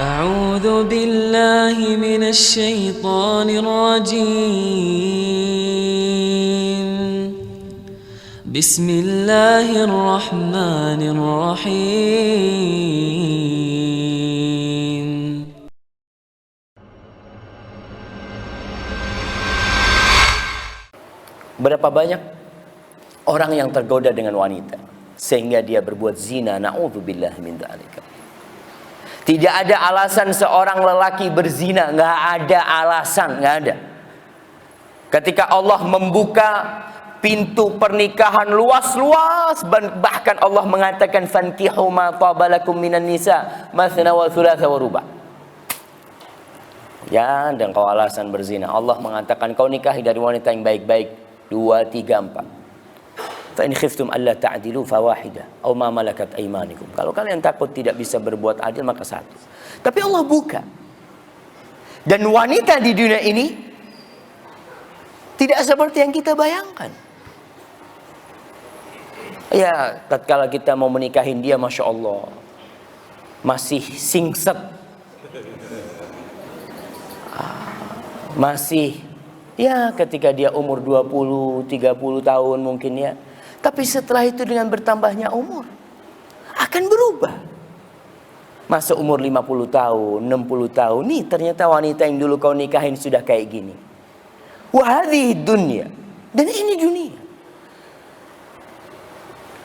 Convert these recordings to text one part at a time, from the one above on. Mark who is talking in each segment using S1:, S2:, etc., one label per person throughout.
S1: أعوذ بالله من الشيطان الرجيم بسم الله الرحمن الرحيم.
S2: Berapa banyak orang yang tergoda dengan wanita sehingga dia berbuat zina, na'udzubillah min dzalika. Tidak ada alasan seorang lelaki berzina, nggak ada alasan, nggak ada. Ketika Allah membuka pintu pernikahan luas-luas, bahkan Allah mengatakan fankihu ma tabalakum minan nisa mathna wa thulatha wa ruba'. Ya, dan kau alasan berzina. Allah mengatakan kau nikahi dari wanita yang baik-baik 2, 3, 4. Fa in khiftum alla ta'dilu fawahidah aw ma malakat aymanikum. Kalau kalian takut tidak bisa berbuat adil maka satu. Tapi Allah buka. Dan wanita di dunia ini tidak seperti yang kita bayangkan. Ya, tatkala kita mau menikahin dia, Masya Allah, masih singset, masih, ya ketika dia umur 20, 30 tahun mungkin ya. Tapi setelah itu dengan bertambahnya umur akan berubah. Masa umur 50 tahun, 60 tahun, nih ternyata wanita yang dulu kau nikahin sudah kayak gini. Wahadhihi dunya. Dan ini dunia.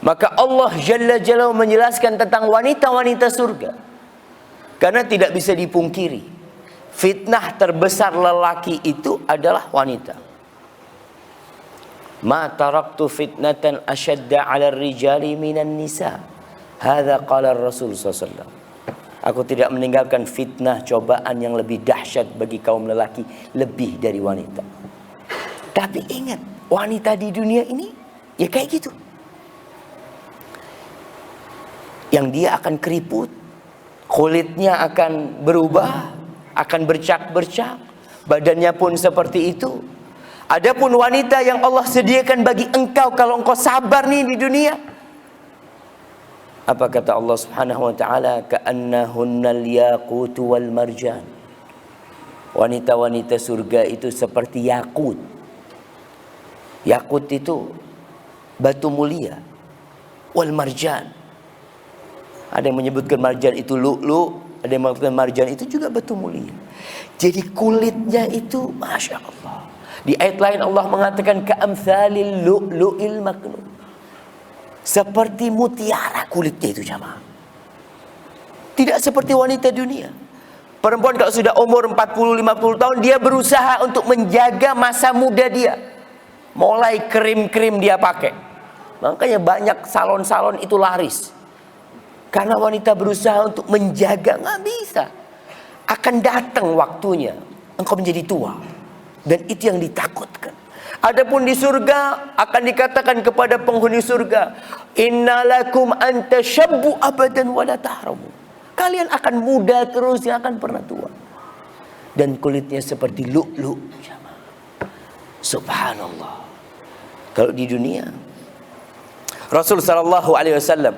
S2: Maka Allah Jalla Jalaluhu menjelaskan tentang wanita-wanita surga. Karena tidak bisa dipungkiri, fitnah terbesar lelaki itu adalah wanita. Ma taraktu fitnatan ashadda 'ala ar-rijali minan nisa. Hadza qala Rasul sallallahu. Aku tidak meninggalkan fitnah, cobaan yang lebih dahsyat bagi kaum lelaki lebih dari wanita. Tapi ingat, wanita di dunia ini ya kayak gitu. Yang dia akan keriput, kulitnya akan berubah, akan bercak-bercak, badannya pun seperti itu. Adapun wanita yang Allah sediakan bagi engkau kalau engkau sabar nih di dunia. Apa kata Allah Subhanahu wa taala? Ka'annahunnal yaqutu wal marjan. Wanita-wanita surga itu seperti yakut. Yakut itu batu mulia. Wal marjan. Ada yang menyebutkan marjan itu lu'lu', ada yang menyebutkan marjan itu juga batu mulia. Jadi kulitnya itu Masya Allah. Di ayat lain Allah mengatakan ka'amthalil lu'lu'il maknun. Seperti mutiara kulitnya itu jamaah. Tidak seperti wanita dunia. Perempuan kalau sudah umur 40-50 tahun dia berusaha untuk menjaga masa muda dia. Mulai krim-krim dia pakai. Makanya banyak salon-salon itu laris. Karena wanita berusaha untuk menjaga, nggak bisa. Akan datang waktunya engkau menjadi tua. Dan itu yang ditakutkan. Adapun di surga akan dikatakan kepada penghuni surga, innalakum antashabbu abadan wala tahramu. Kalian akan muda terus, yang akan pernah tua. Dan kulitnya seperti lu'lu'. Subhanallah. Kalau di dunia, Rasul sallallahu alaihi wasallam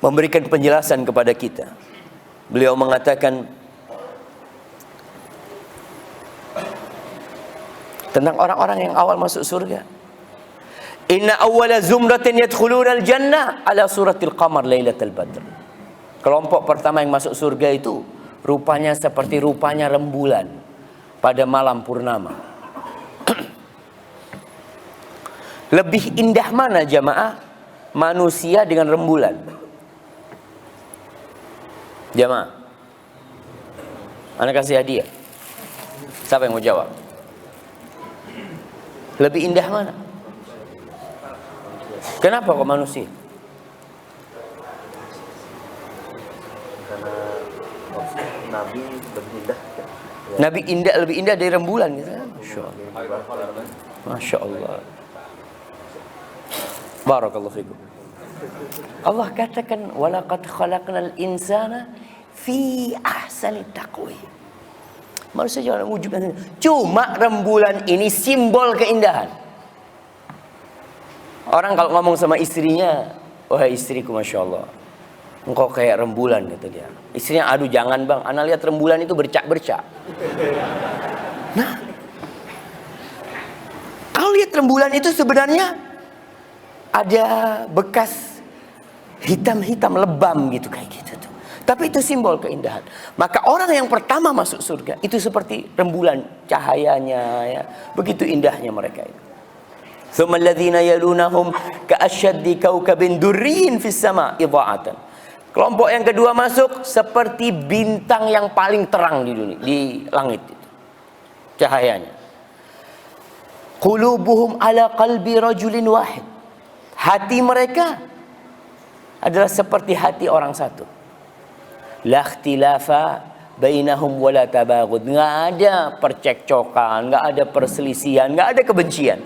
S2: memberikan penjelasan kepada kita. Beliau mengatakan tentang orang-orang yang awal masuk surga. Inna awwala zumratin yadkhuluna al-jannah ala suratil qamar lailatul badr. Kelompok pertama yang masuk surga itu rupanya seperti rupanya rembulan pada malam purnama. Lebih indah mana jamaah manusia dengan rembulan? Jamaah, anak kasih hadiah. Siapa yang mau jawab? Lebih indah mana? Kenapa kok manusia?
S3: Karena Nabi lebih indah.
S2: Nabi indah, lebih indah dari rembulan gitu. Masya Allah. Masya Allah. Barakallahu fikum. Allah katakan walaqad khalaqnal insana fi ahsani taqwim. Manusia jangan wujudkan. Cuma rembulan ini simbol keindahan. Orang kalau ngomong sama istrinya, wahai istriku Masya Allah, Engkau kayak rembulan, kata dia. Istrinya, aduh jangan bang, ana lihat rembulan itu bercak-bercak. Nah, kalau lihat rembulan itu sebenarnya ada bekas hitam-hitam lebam gitu, kayak gitu tuh. Tapi itu simbol keindahan. Maka orang yang pertama masuk surga itu seperti rembulan, cahayanya ya. Begitu indahnya mereka itu. Tsumma alladziina yalunahum ka'asyaddi kaukabin durriyin fis sama' idha'atan. Kelompok yang kedua masuk seperti bintang yang paling terang di dunia, di langit itu. Cahayanya. Qulubuhum ala qalbi rajulin wahid. Hati mereka adalah seperti hati orang satu. La ikhtilafa bainahum wala tabaghud. Enggak ada percekcokan, enggak ada perselisihan, enggak ada kebencian.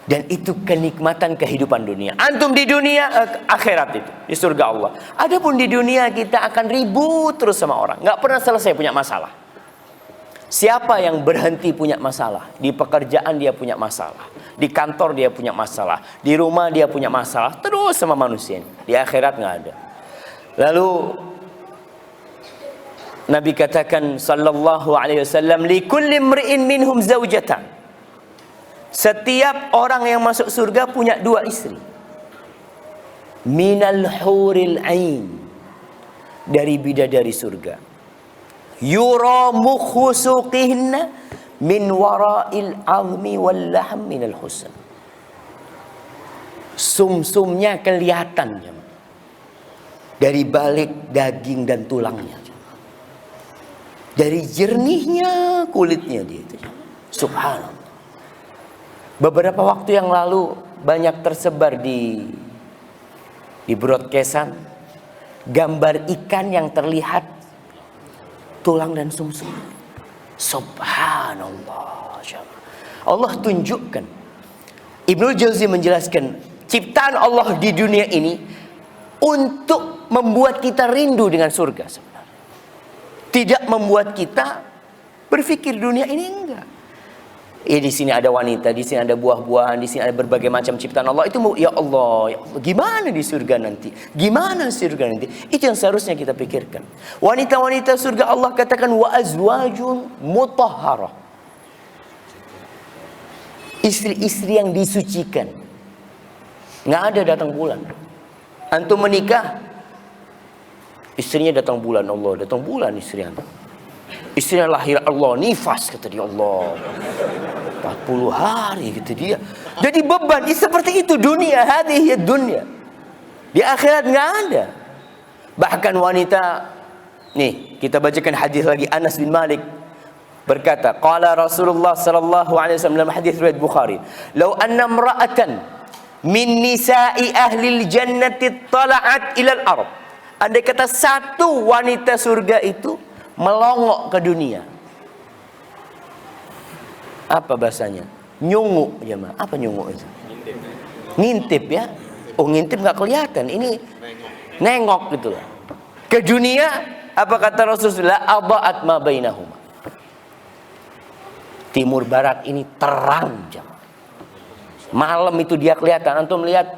S2: Dan itu kenikmatan kehidupan dunia. Antum di dunia akhirat itu, di surga Allah. Adapun di dunia kita akan ribut terus sama orang, nggak pernah selesai punya masalah. Siapa yang berhenti punya masalah? Di pekerjaan dia punya masalah, di kantor dia punya masalah, di rumah dia punya masalah, terus sama manusia. Di akhirat nggak ada. Lalu Nabi katakan sallallahu alaihi wasallam, likulli imri'in minhum zaujatan. Setiap orang yang masuk surga punya 2 istri. Minal huril ain, dari bidadari surga. Yura mukhu suqihinna min wara'il azmi wal lahm minal husn. Sumsumnya kelihatan dari balik daging dan tulangnya. Dari jernihnya kulitnya dia itu. Subhanallah. Beberapa waktu yang lalu banyak tersebar di broadcastan gambar ikan yang terlihat tulang dan sumsum. Subhanallah. Allah tunjukkan. Ibnu Jauzi menjelaskan ciptaan Allah di dunia ini untuk membuat kita rindu dengan surga sebenarnya. Tidak membuat kita berpikir dunia ini enggak. Di sini ada wanita, di sini ada buah-buahan, di sini ada berbagai macam ciptaan Allah. Itu ya Allah, gimana di surga nanti? Gimana surga nanti? Itu yang seharusnya kita pikirkan. Wanita-wanita surga Allah katakan wa azwajun mutahharah. Istri-istri yang disucikan. Nggak ada datang bulan. Antum menikah, istrinya datang bulan, Allah datang bulan istri antum. Istrinya lahir Allah nifas, kata dia, Allah 40 hari kata dia. Jadi beban seperti itu dunia, hadhihi dunia. Di akhirat nggak ada. Bahkan wanita, nih kita bacakan hadis lagi. Anas bin Malik berkata, qala Rasulullah sallallahu alaihi wasallam dalam hadis riwayat Bukhari, "Law anna imra'atan min nisa'i ahli al-jannati tala'at ila al-ard." Andai kata satu wanita surga itu melongok ke dunia. Apa bahasanya? Nyungu jemaah. Apa nyungu itu? Ngintip ya. Oh, ngintip nggak kelihatan. Ini nengok gitu lah. Ke dunia, apa kata Rasulullah? Adha'at ma bainahuma. Timur barat ini terang jemaah. Malam itu dia kelihatan. Antum lihat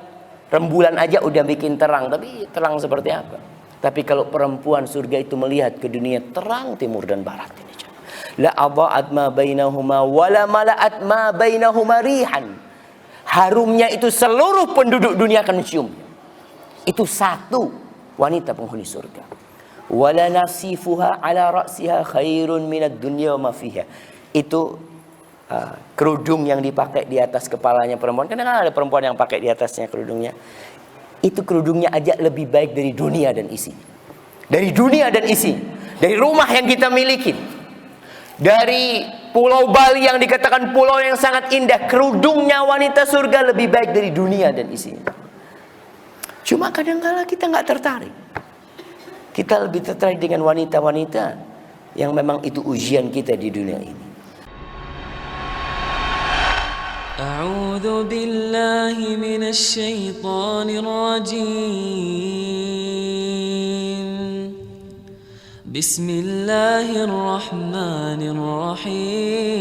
S2: rembulan aja udah bikin terang, tapi terang seperti apa? Tapi kalau perempuan surga itu melihat ke dunia, terang timur dan barat ini. La adha'at ma bainahuma wala mala'at ma bainahuma rihan. Harumnya itu seluruh penduduk dunia akan mencium. Itu satu wanita penghuni surga. Wala nasifuha ala ra'siha khairun minad dunya wa ma fiha. Itu kerudung yang dipakai di atas kepalanya perempuan. Kadang-kadang ada perempuan yang pakai di atasnya kerudungnya. Itu kerudungnya aja lebih baik dari dunia dan isi. Dari dunia dan isi. Dari rumah yang kita miliki. Dari pulau Bali yang dikatakan pulau yang sangat indah. Kerudungnya wanita surga lebih baik dari dunia dan isinya. Cuma kadang-kadang kita nggak tertarik. Kita lebih tertarik dengan wanita-wanita yang memang itu ujian kita di dunia ini.
S1: أعوذ بالله من الشيطان الرجيم بسم الله الرحمن الرحيم